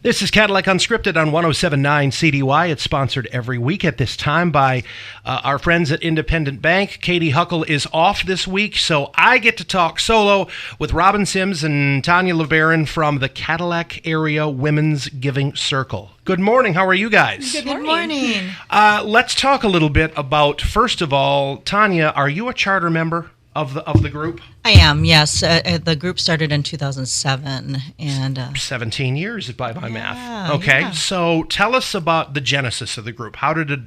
This is Cadillac Unscripted on 107.9 CDY. It's sponsored every week at this time by our friends at Independent Bank. Katie Huckle is off this week, so I get to talk solo with Robin Sims and Tania LeBaron from the Cadillac Area Women's Giving Circle. Good morning. How are you guys? Good morning. Let's talk a little bit about, first of all, Tania, are you a charter member of the group? I am, yes. The group started in 2007. And 17 years by my math. Okay, yeah. So tell us about the genesis of the group. How did it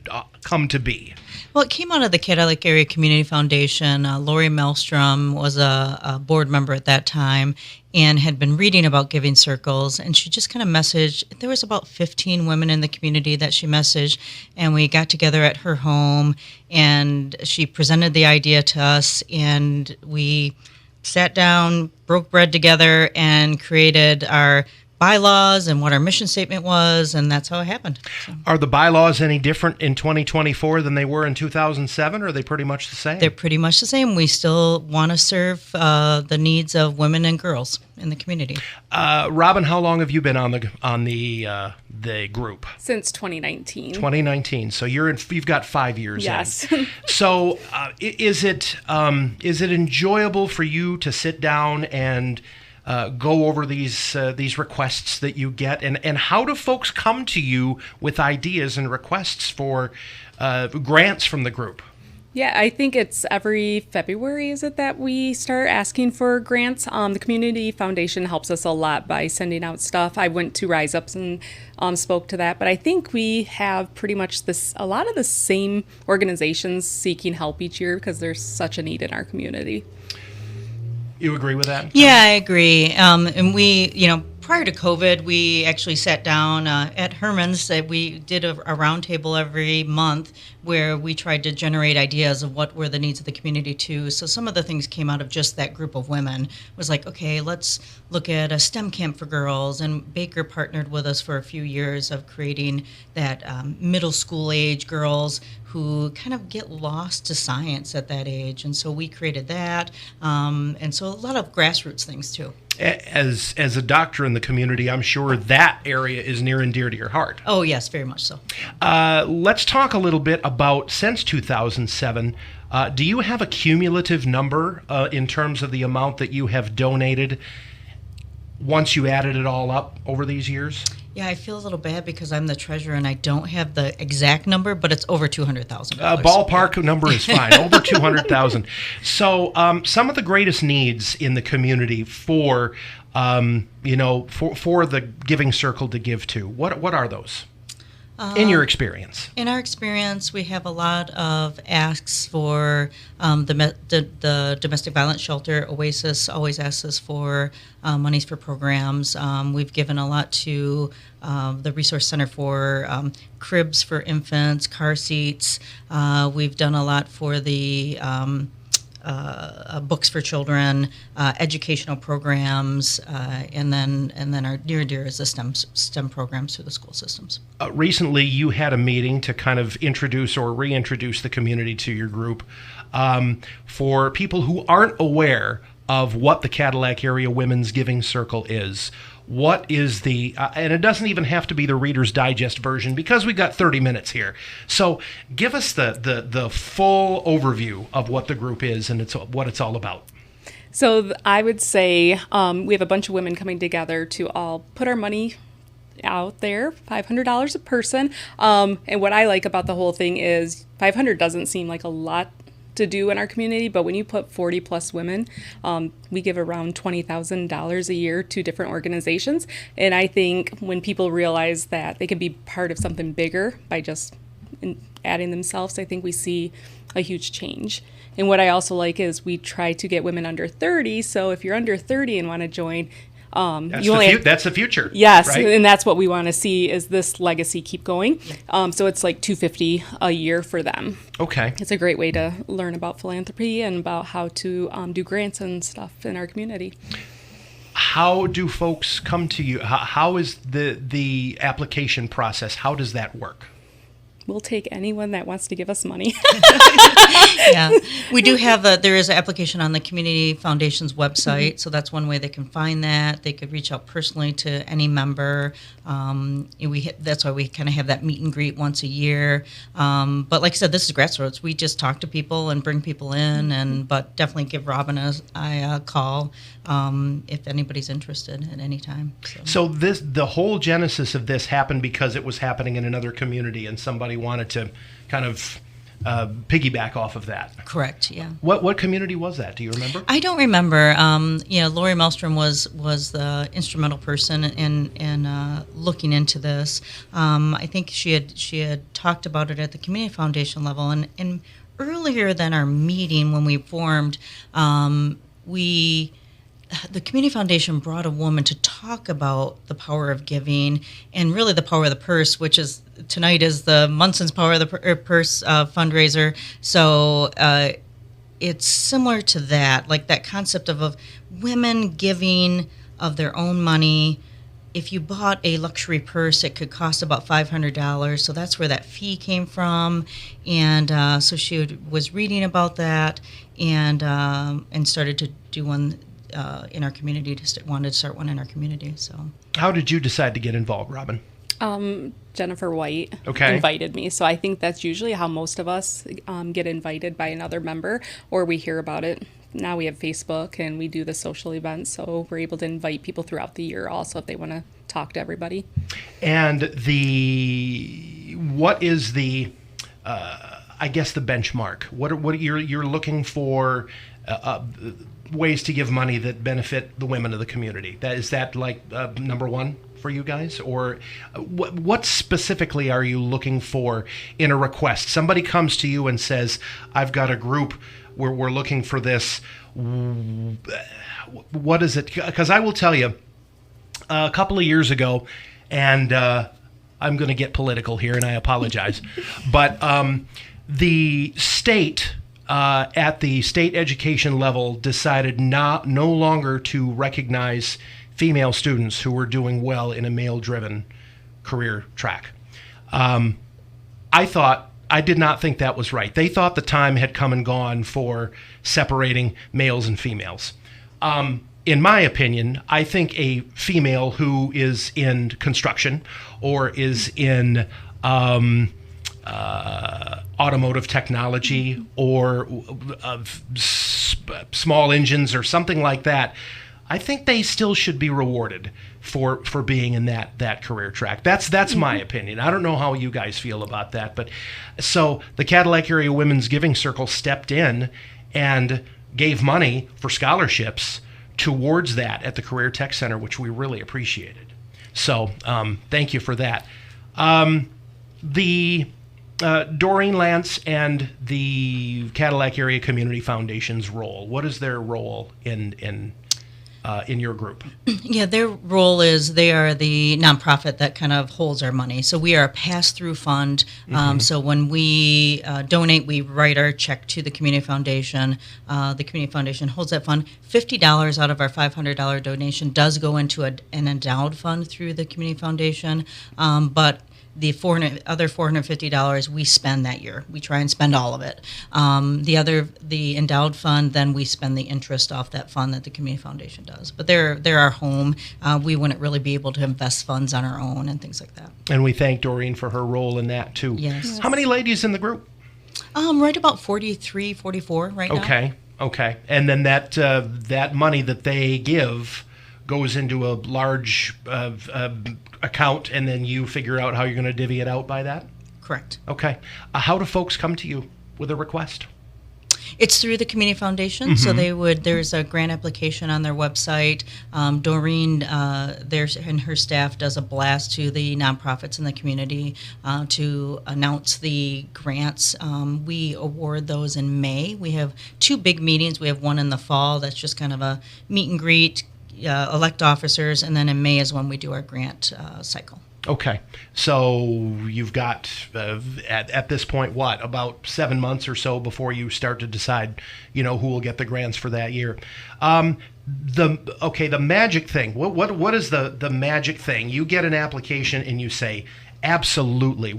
come to be? Well, it came out of the Cadillac Area Community Foundation. Lori Maelstrom was a board member at that time and had been reading about giving circles, and she just kind of messaged. There was about 15 women in the community that she messaged, and we got together at her home, and she presented the idea to us, and we sat down, broke bread together, and created our bylaws and what our mission statement was, and that's how it happened. So. Are the bylaws any different in 2024 than they were in 2007, or are they pretty much the same? They're pretty much the same. We still want to serve the needs of women and girls in the community. Robin, how long have you been on the group? Since 2019. 2019. So you've got 5 years. Yes. In. So is it enjoyable for you to sit down and go over these requests that you get, and how do folks come to you with ideas and requests for grants from the group? Yeah, I think it's every February, is it, that we start asking for grants. The Community Foundation helps us a lot by sending out stuff. I went to Rise Ups and spoke to that, but I think we have pretty much a lot of the same organizations seeking help each year because there's such a need in our community. You agree with that? Yeah, I agree. And we, prior to COVID, we actually sat down at Herman's. We did a roundtable every month where we tried to generate ideas of what were the needs of the community too. So some of the things came out of just that group of women. It was like, okay, let's look at a STEM camp for girls. And Baker partnered with us for a few years of creating that middle school age girls who kind of get lost to science at that age. And so we created that. And so a lot of grassroots things too. As a doctor in the community, I'm sure that area is near and dear to your heart. Oh, yes, very much so. Let's talk a little bit about, since 2007, do you have a cumulative number in terms of the amount that you have donated once you added it all up over these years? Yeah, I feel a little bad because I'm the treasurer and I don't have the exact number, but it's over $200,000. Ballpark number is fine, over 200,000. So some of the greatest needs in the community for the Giving Circle to give to, what are those? In your experience? In our experience, we have a lot of asks for the domestic violence shelter. Oasis always asks us for monies for programs. We've given a lot to the Resource Center for cribs for infants, car seats. We've done a lot for the books for children, educational programs, and then our near and dear is the STEM programs through the school systems. Recently, you had a meeting to kind of introduce or reintroduce the community to your group. For people who aren't aware of what the Cadillac Area Women's Giving Circle is, what is and it doesn't even have to be the Reader's Digest version because we've got 30 minutes here. So give us the full overview of what the group is and what it's all about. So I would say we have a bunch of women coming together to all put our money out there, $500 a person. And what I like about the whole thing is $500 doesn't seem like a lot to do in our community, but when you put 40 plus women, we give around $20,000 a year to different organizations. And I think when people realize that they can be part of something bigger by just adding themselves, I think we see a huge change. And what I also like is we try to get women under 30. So if you're under 30 and want to join, that's the future. Yes, right? And that's what we want to see is this legacy keep going. So it's like $250 a year for them. Okay. It's a great way to learn about philanthropy and about how to do grants and stuff in our community. How do folks come to you? How is the application process? How does that work? we'll take anyone that wants to give us money. Yeah, we do have there is an application on the Community Foundation's website, so that's one way they can find that. They could reach out personally to any member. That's why we kind of have that meet and greet once a year. But like I said, this is grassroots. We just talk to people and bring people in, but definitely give Robin a call if anybody's interested at any time. So the whole genesis of this happened because it was happening in another community, and somebody wanted to kind of piggyback off of that. Correct. Yeah. What community was that? Do you remember? I don't remember. Lori Melstrom was the instrumental person in looking into this. I think she had talked about it at the Community Foundation level, and earlier than our meeting when we formed, the Community Foundation brought a woman to talk about the power of giving and really the power of the purse, which is tonight is the Munson's Power of the Purse fundraiser. So it's similar to that, like that concept of women giving of their own money. If you bought a luxury purse, it could cost about $500. So that's where that fee came from. And so she was reading about that and started to do one in our community, wanted to start one in our community. So, how did you decide to get involved, Robin? Jennifer White invited me. So I think that's usually how most of us get invited by another member, or we hear about it. Now we have Facebook and we do the social events, so we're able to invite people throughout the year also if they want to talk to everybody. And what is the I guess the benchmark? What you're looking for? Ways to give money that benefit the women of the community. Is that like number one for you guys, or what specifically are you looking for in a request? Somebody comes to you and says, "I've got a group where we're looking for this." What is it? Because I will tell you, a couple of years ago, and I'm going to get political here, and I apologize, but the state. At the state education level, decided no longer to recognize female students who were doing well in a male-driven career track. I did not think that was right. They thought the time had come and gone for separating males and females. In my opinion, I think a female who is in construction or is in automotive technology or small engines or something like that, I think they still should be rewarded for being in that career track. That's my opinion. I don't know how you guys feel about that, but so the Cadillac Area Women's Giving Circle stepped in and gave money for scholarships towards that at the Career Tech Center, which we really appreciated. So thank you for that. Doreen Lance and the Cadillac Area Community Foundation's role. What is their role in your group? Yeah, their role is they are the nonprofit that kind of holds our money. So we are a pass-through fund. So when we donate, we write our check to the Community Foundation. The Community Foundation holds that fund. $50 out of our $500 donation does go into an endowed fund through the Community Foundation, but the other $450 we spend that year. We try and spend all of it. The endowed fund, then we spend the interest off that fund that the Community Foundation does. But they're our home. We wouldn't really be able to invest funds on our own and things like that. And we thank Doreen for her role in that too. Yes. How many ladies in the group? Right about 43, 44 right now. Okay. And then that money that they give goes into a large account, and then you figure out how you're going to divvy it out by that? Correct. Okay. How do folks come to you with a request? It's through the Community Foundation, so there's a grant application on their website. Doreen and her staff does a blast to the nonprofits in the community to announce the grants. We award those in May. We have two big meetings. We have one in the fall that's just kind of a meet and greet, elect officers, and then in May is when we do our grant cycle. Okay, so you've got at this point about 7 months or so before you start to decide, who will get the grants for that year. The magic thing. What is the magic thing? You get an application and you say, absolutely.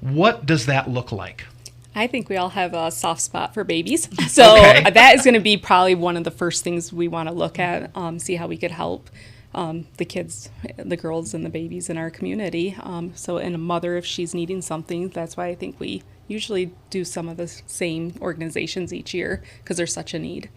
What does that look like? I think we all have a soft spot for babies. So that is going to be probably one of the first things we want to look at, see how we could help the kids, the girls and the babies in our community. So and a mother, if she's needing something, that's why I think we usually do some of the same organizations each year because there's such a need.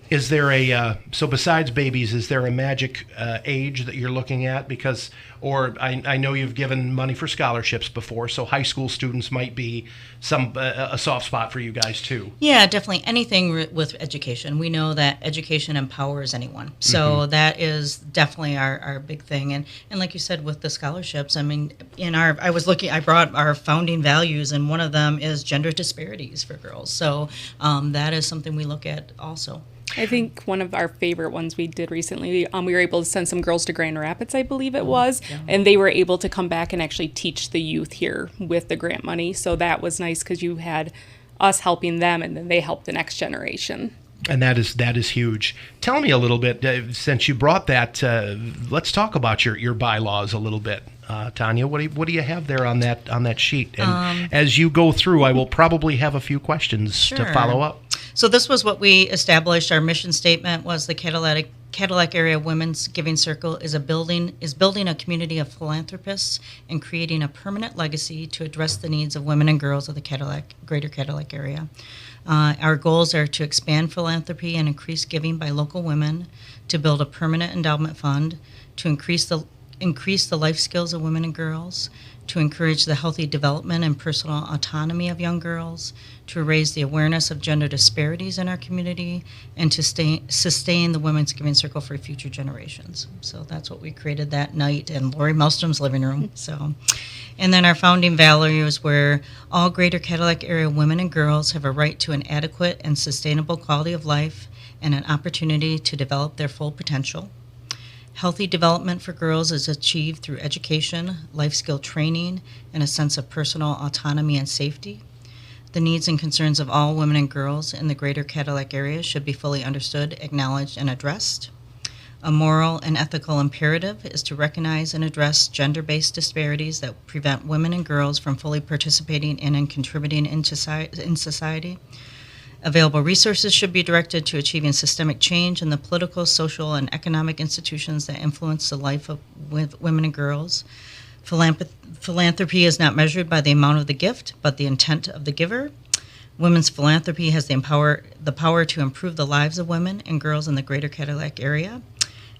Is there so besides babies, is there a magic age that you're looking at? Because, or I know you've given money for scholarships before, so high school students might be a soft spot for you guys too. Yeah, definitely. Anything with education. We know that education empowers anyone. So that is definitely our big thing. And like you said, with the scholarships, I mean, I brought our founding values, and one of them is gender disparities for girls. So that is something we look at also. I think one of our favorite ones we did recently, we were able to send some girls to Grand Rapids, I believe it was, and they were able to come back and actually teach the youth here with the grant money. So that was nice because you had us helping them, and then they helped the next generation. And that is huge. Tell me a little bit, since you brought that, let's talk about your bylaws a little bit. Tania, what do you have there on that sheet? And as you go through, I will probably have a few questions to follow up. So this was what we established. Our mission statement was the Cadillac Area Women's Giving Circle is building a community of philanthropists and creating a permanent legacy to address the needs of women and girls of the greater Cadillac area. Our goals are to expand philanthropy and increase giving by local women, to build a permanent endowment fund, to increase the life skills of women and girls, to encourage the healthy development and personal autonomy of young girls, to raise the awareness of gender disparities in our community, and to sustain the Women's Giving Circle for future generations. So that's what we created that night in Lori Melstrom's living room. So, and then our founding values were all greater Cadillac area women and girls have a right to an adequate and sustainable quality of life and an opportunity to develop their full potential. Healthy development for girls is achieved through education, life skill training, and a sense of personal autonomy and safety. The needs and concerns of all women and girls in the greater Cadillac area should be fully understood, acknowledged, and addressed. A moral and ethical imperative is to recognize and address gender-based disparities that prevent women and girls from fully participating in and contributing in society. Available resources should be directed to achieving systemic change in the political, social, and economic institutions that influence the life of women and girls. Philanthropy is not measured by the amount of the gift, but the intent of the giver. Women's philanthropy has the power to improve the lives of women and girls in the greater Cadillac area.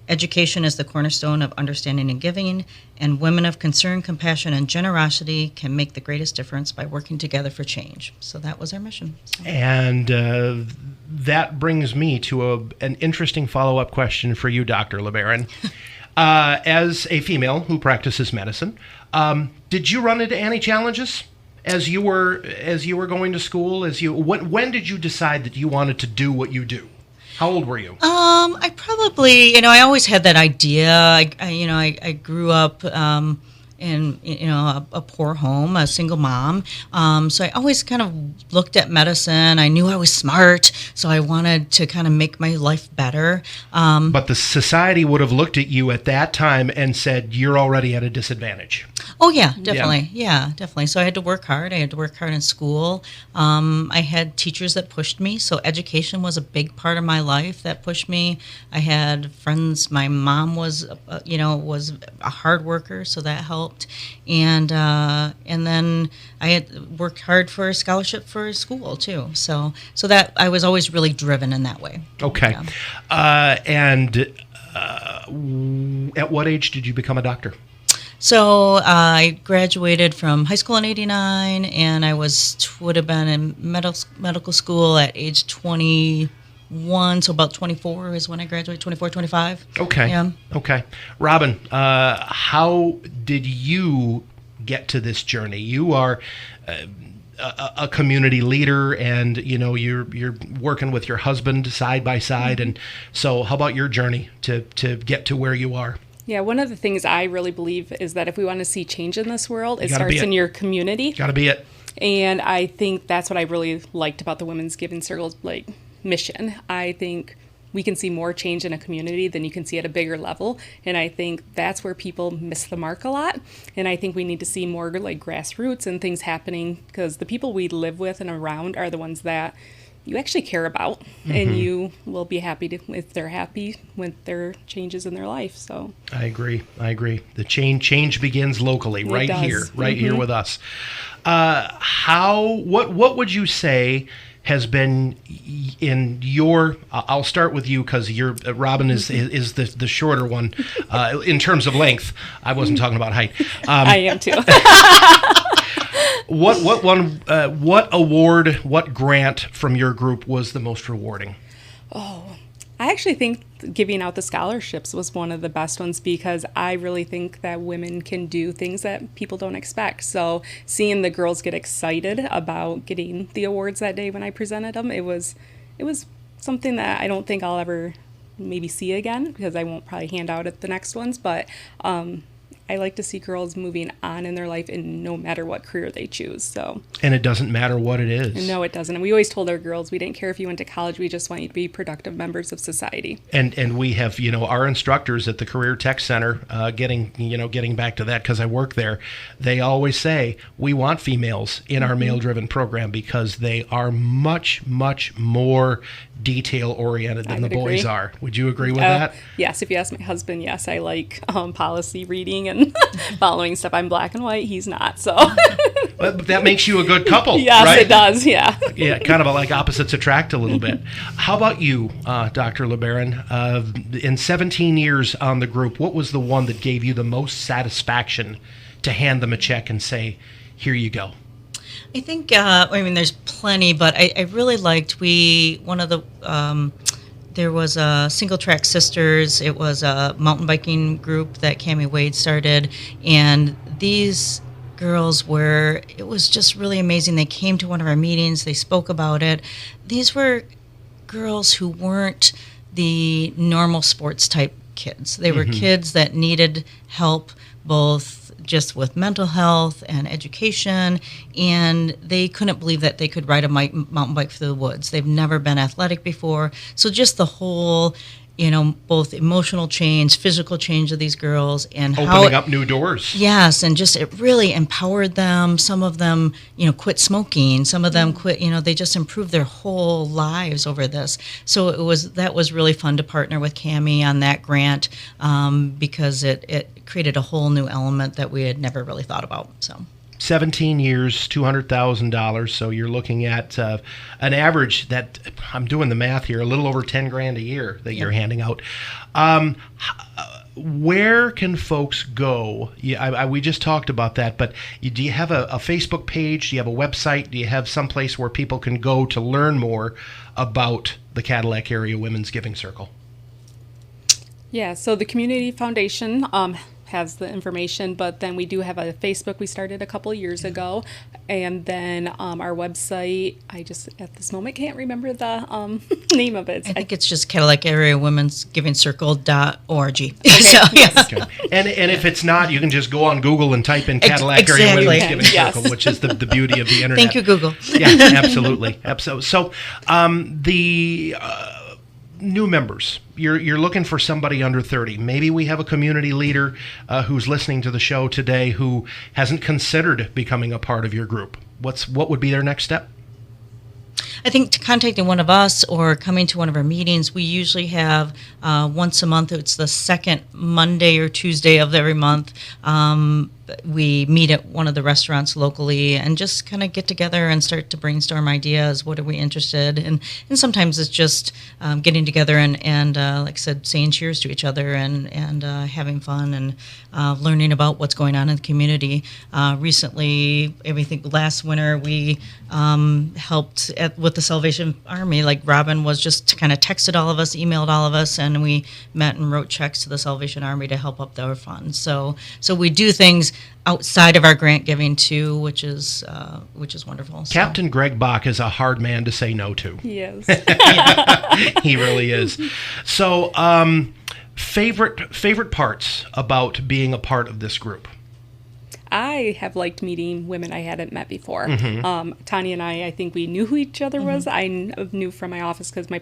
Education is the cornerstone of understanding and giving, and women of concern, compassion, and generosity can make the greatest difference by working together for change. So that was our mission. So. And that brings me to an interesting follow-up question for you, Dr. LeBaron. As a female who practices medicine, did you run into any challenges as you were going to school? When did you decide that you wanted to do what you do? How old were you? I probably, I always had that idea. I grew up in, a poor home, a single mom. So I always kind of looked at medicine. I knew I was smart, so I wanted to kind of make my life better. But the society would have looked at you at that time and said, you're already at a disadvantage. Oh, yeah, definitely. Yeah, definitely. So I had to work hard. I had to work hard in school. I had teachers that pushed me. So education was a big part of my life that pushed me. I had friends. My mom was a hard worker, so that helped. And then I had worked hard for a scholarship for school, too. So that I was always really driven in that way. Okay. Yeah. And at what age did you become a doctor? So I graduated from high school in '89, and I would have been in medical school at age 21, so about 24 is when I graduated, 24, 25. Okay. Yeah. Okay. Robin, how did you get to this journey? You are a community leader, and you're working with your husband side by side, and so how about your journey to get to where you are? Yeah, one of the things I really believe is that if we want to see change in this world, it starts in your community. Gotta be it. And I think that's what I really liked about the Women's Giving Circle's mission. I think we can see more change in a community than you can see at a bigger level. And I think that's where people miss the mark a lot. And I think we need to see more like grassroots and things happening, because the people we live with and around are the ones that you actually care about, and you will be happy if they're happy with their changes in their life. So I agree. The change begins locally, right here with us. What would you say has been in your? I'll start with you, because Robin is the shorter one in terms of length. I wasn't talking about height. I am too. What award, what grant from your group was the most rewarding? Oh, I actually think giving out the scholarships was one of the best ones, because I really think that women can do things that people don't expect. So seeing the girls get excited about getting the awards that day when I presented them, it was something that I don't think I'll ever maybe see again, because I won't probably hand out at the next ones. But I like to see girls moving on in their life, and no matter what career they choose. So. And it doesn't matter what it is. No, it doesn't. And we always told our girls, we didn't care if you went to college, we just want you to be productive members of society. And we have, our instructors at the Career Tech Center, getting back to that, because I work there, they always say, we want females in our male-driven program, because they are much, much more detail-oriented than the boys are. Would you agree with that? Yes. If you ask my husband, yes, I like policy reading and following stuff. I'm black and white. He's not. So but that makes you a good couple. Yes, right? It does. Yeah. Yeah, kind of like opposites attract a little bit. How about you, Dr. LeBaron? In 17 years on the group, what was the one that gave you the most satisfaction to hand them a check and say, here you go? I think, there's plenty, but I really liked, there was a Single Track Sisters. It was a mountain biking group that Cammie Wade started, and these girls it was just really amazing. They came to one of our meetings, they spoke about it. These were girls who weren't the normal sports type kids. They were kids that needed help, both just with mental health and education, and they couldn't believe that they could ride a mountain bike through the woods. They've never been athletic before. So just the whole, both emotional change, physical change of these girls, and opening up new doors. Yes, and just it really empowered them. Some of them, quit smoking. Some of them quit, they just improved their whole lives over this. So that was really fun to partner with Cammie on that grant, because it created a whole new element that we had never really thought about. So 17 years, $200,000. So you're looking at an average that, I'm doing the math here, a little over 10 grand a year that you're handing out. Where can folks go? We just talked about that, but do you have a Facebook page? Do you have a website? Do you have some place where people can go to learn more about the Cadillac Area Women's Giving Circle? Yeah, so the Community Foundation has the information, but then we do have a Facebook we started a couple years ago, and then our website, I just at this moment can't remember the name of it. I think it's just Cadillac Area Women's Giving Circle.org. Okay. So, yes. Okay. And if it's not, you can just go on Google and type in Cadillac Area Women's Giving Circle, which is the beauty of the internet. Thank you, Google. Yeah, absolutely. So the new members, you're looking for somebody under 30. Maybe we have a community leader who's listening to the show today who hasn't considered becoming a part of your group. What would be their next step? I think contacting one of us or coming to one of our meetings. We usually have once a month. It's the second Monday or Tuesday of every month. We meet at one of the restaurants locally and just kind of get together and start to brainstorm ideas. What are we interested in? And sometimes it's just getting together and like I said, saying cheers to each other and having fun and learning about what's going on in the community. Recently, I think last winter, we helped with the Salvation Army. Like Robin was just kind of texted all of us, emailed all of us, and we met and wrote checks to the Salvation Army to help up their funds. So we do things outside of our grant giving too, which is wonderful. Captain Greg Bach is a hard man to say no to. He is. He really is. So, favorite parts about being a part of this group? I have liked meeting women I hadn't met before. Tania and I think we knew who each other was. I knew from my office because my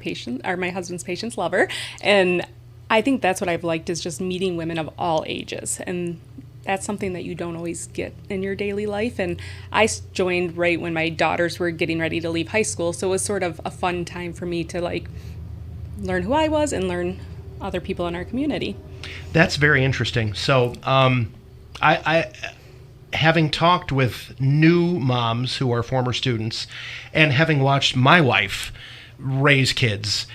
husband's patient's lover. And I think that's what I've liked, is just meeting women of all ages. And that's something that you don't always get in your daily life. And I joined right when my daughters were getting ready to leave high school. So it was sort of a fun time for me to like learn who I was and learn other people in our community. That's very interesting. So I having talked with new moms who are former students and having watched my wife raise kids,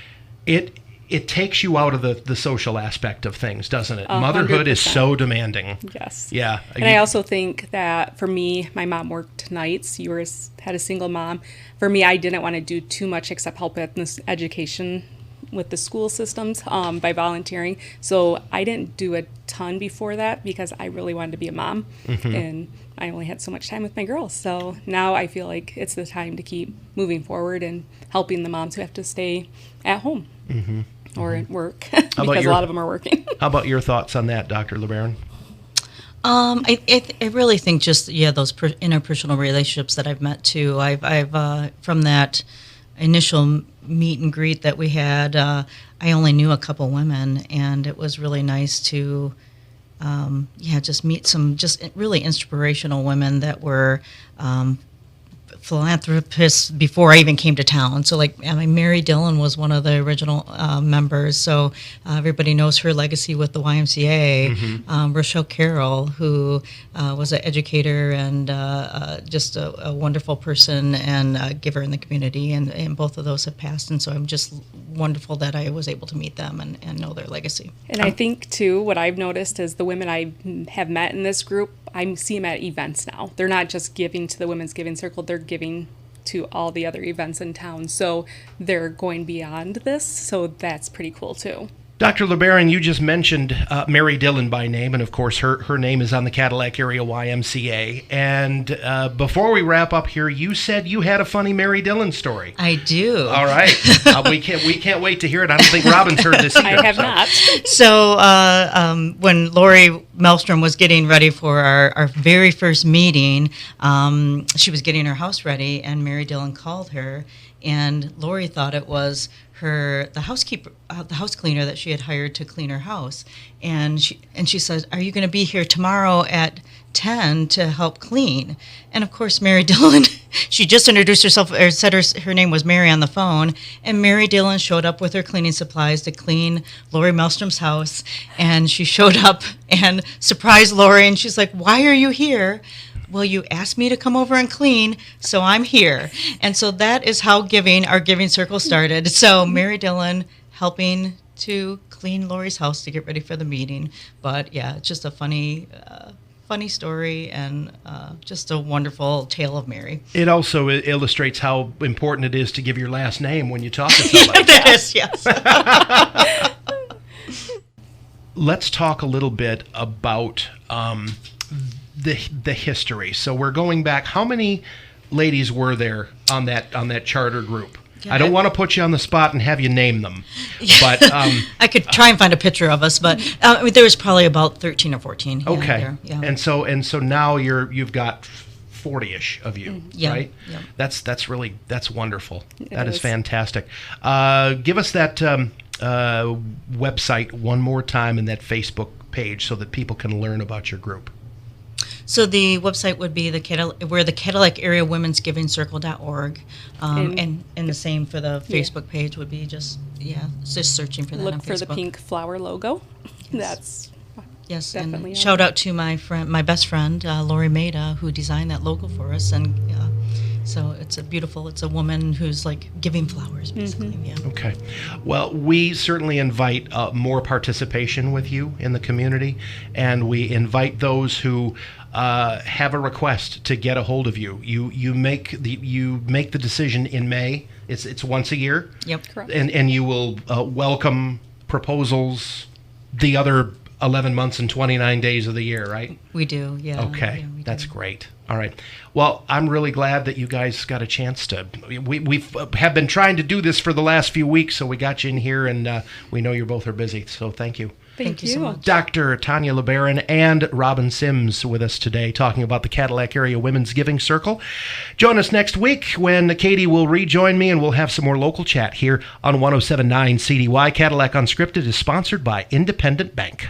it takes you out of the social aspect of things, doesn't it? 100%. Motherhood is so demanding. Yes. Yeah. And I also think that for me, my mom worked nights. You had a single mom. For me, I didn't want to do too much except help with this education with the school systems by volunteering. So I didn't do a ton before that because I really wanted to be a mom. And I only had so much time with my girls. So now I feel like it's the time to keep moving forward and helping the moms who have to stay at home. Or at work, because a lot of them are working. How about your thoughts on that, Dr. LeBaron? I really think just those interpersonal relationships that I've met too. I've from that initial meet and greet that we had, I only knew a couple women, and it was really nice to just meet some just really inspirational women that were philanthropists before I even came to town. So Mary Dillon was one of the original members, so everybody knows her legacy with the YMCA. Rochelle Carroll, who was an educator and just a wonderful person and giver in the community, and both of those have passed, and so I'm just wonderful that I was able to meet them and know their legacy. And I think too, what I've noticed is the women I have met in this group, I see them at events now. They're not just giving to the Women's Giving Circle, they're giving to all the other events in town. So they're going beyond this, so that's pretty cool too. Dr. LeBaron, you just mentioned Mary Dillon by name, and of course her name is on the Cadillac Area YMCA. And before we wrap up here, you said you had a funny Mary Dillon story. I do. All right, we can't wait to hear it. I don't think Robin's heard this either. I have not. So when Lori Melstrom was getting ready for our very first meeting, she was getting her house ready, and Mary Dillon called her, and Lori thought it was the house cleaner that she had hired to clean her house, and she said, "Are you going to be here tomorrow at 10 to help clean?" And of course, Mary Dillon, she just introduced herself, or said her name was Mary on the phone, and Mary Dillon showed up with her cleaning supplies to clean Lori Melstrom's house, and she showed up and surprised Lori, and she's like, "Why are you here?" "Well, you asked me to come over and clean, so I'm here." And so that is how our giving circle started. So Mary Dillon helping to clean Lori's house to get ready for the meeting. But yeah, it's just a funny story, and just a wonderful tale of Mary. It also illustrates how important it is to give your last name when you talk to somebody. That is, yes. Let's talk a little bit about the history. So we're going back. How many ladies were there on that charter group? Yeah, I don't want to put you on the spot and have you name them, but I could try and find a picture of us, but there was probably about 13 or 14. Okay, there, yeah. and so now you've got 40-ish of you, right? Yeah. That's wonderful. That is fantastic. Give us that website one more time and that Facebook page so that people can learn about your group. So the website would be the Cadillac Area Women's Giving Circle.org, and the same for the Facebook page would be just searching for that on Facebook. Look for the pink flower logo. Yes. Yes, definitely. And shout out to my best friend, Lori Maida, who designed that logo for us, and so it's a woman who's like giving flowers, basically. Mm-hmm. Yeah. Okay. Well, we certainly invite more participation with you in the community, and we invite those who have a request to get a hold of you. You make the decision in May. It's once a year. Yep. Correct. And you will welcome proposals the other 11 months and 29 days of the year, right? We do. Yeah. Okay. Yeah, That's great. All right. Well, I'm really glad that you guys got a chance to. We have been trying to do this for the last few weeks, so we got you in here, and we know you both are busy. So thank you. Thank you so much. Dr. Tania LeBaron and Robin Sims with us today talking about the Cadillac Area Women's Giving Circle. Join us next week when Katie will rejoin me and we'll have some more local chat here on 107.9 CDY. Cadillac Unscripted is sponsored by Independent Bank.